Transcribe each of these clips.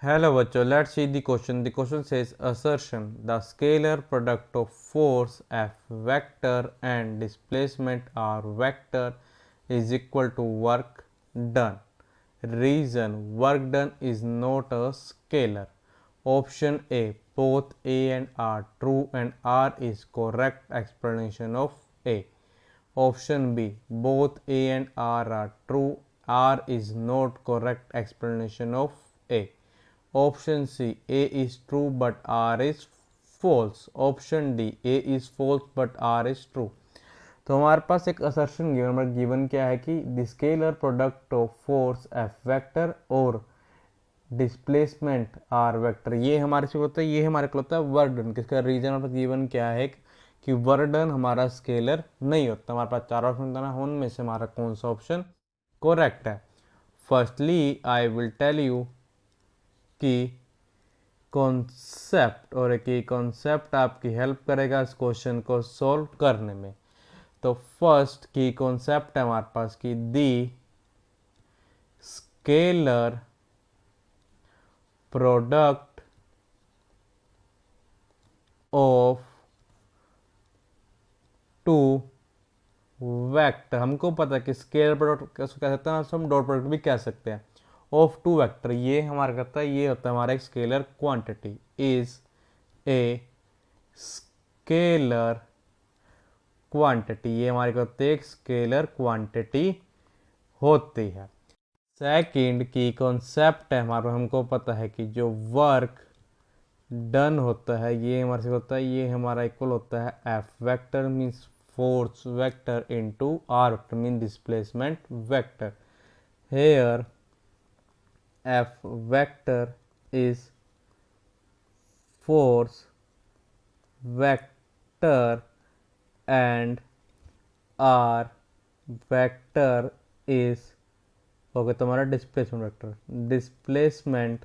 Hello bachcho, let's see the question. The question says assertion. The scalar product of force F vector and displacement R vector is equal to work done. Reason work done is not a scalar. Option A, both A and R true and R is correct explanation of A. Option B, both A and R are true, R is not correct explanation of A. Option C, A is true but R is false. Option D, A is false but R is true. तो हमारे पास एक assertion given, हमारा given क्या है कि the scalar product of force F vector और displacement are vector, ये हमारे से होता है, ये हमारे को होता है वर्क डन। किसका रीजन हमारे पास गिवन क्या है कि वर्क डन हमारा स्केलर नहीं होता। हमारे पास चार ऑप्शन था ना, उनमें से हमारा कौन सा ऑप्शन करेक्ट है। Firstly I will tell you कि कॉन्सेप्ट, और एक ही कॉन्सेप्ट आपकी हेल्प करेगा इस क्वेश्चन को सॉल्व करने में। तो फर्स्ट की कॉन्सेप्ट है हमारे पास कि the scalar product of two vector, हमको पता है कि स्केलर प्रोडक्ट कैसे कह सकते हैं, हम डॉट प्रोडक्ट भी कह सकते हैं, ऑफ टू वेक्टर। ये हमारा करता है, ये होता है हमारा एक scalar quantity, is a scalar quantity. ये हमारे को होते एक स्केलर क्वांटिटी होती है। सेकंड की कॉन्सेप्ट है हमारा, हमको पता है कि जो वर्क डन होता है ये हमारे से होता है, ये हमारा इक्वल होता है F vector means force vector into R vector mean displacement vector. Here F vector is force vector and R vector is okay तुम्हारा डिस्प्लेसमेंट वेक्टर। डिस्प्लेसमेंट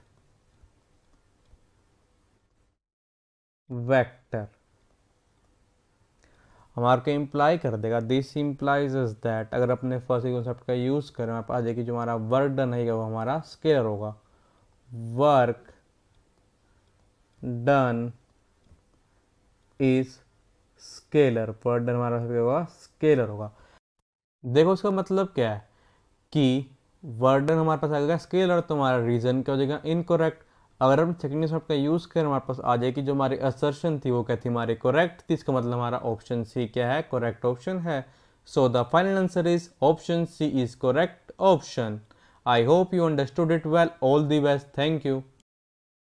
वेक्टर हमारे को इम्प्लाई कर देगा, दिस इम्प्लाइज इज दैट, अगर अपने first concept का use करें हमारे पास देखिए जो हमारा वर्क डन है वो हमारा स्केलर होगा। Work done is scalar, work done हमारा होगा स्केलर होगा। देखो इसका मतलब क्या है कि वर्क डन हमारे पास आ जाएगा स्केलर, तो हमारा रीजन क्या हो जाएगा इनकरेक्ट। अगर हम सेकंड कॉन्सेप्ट का यूज करें हमारे पास आ जाएगी जो हमारी असर्शन थी वो क्या थी हमारी करेक्ट थी, इसका मतलब हमारा ऑप्शन सी क्या है करेक्ट ऑप्शन है। So the final answer is option C is correct option. I hope you understood it well. All the best, thank you.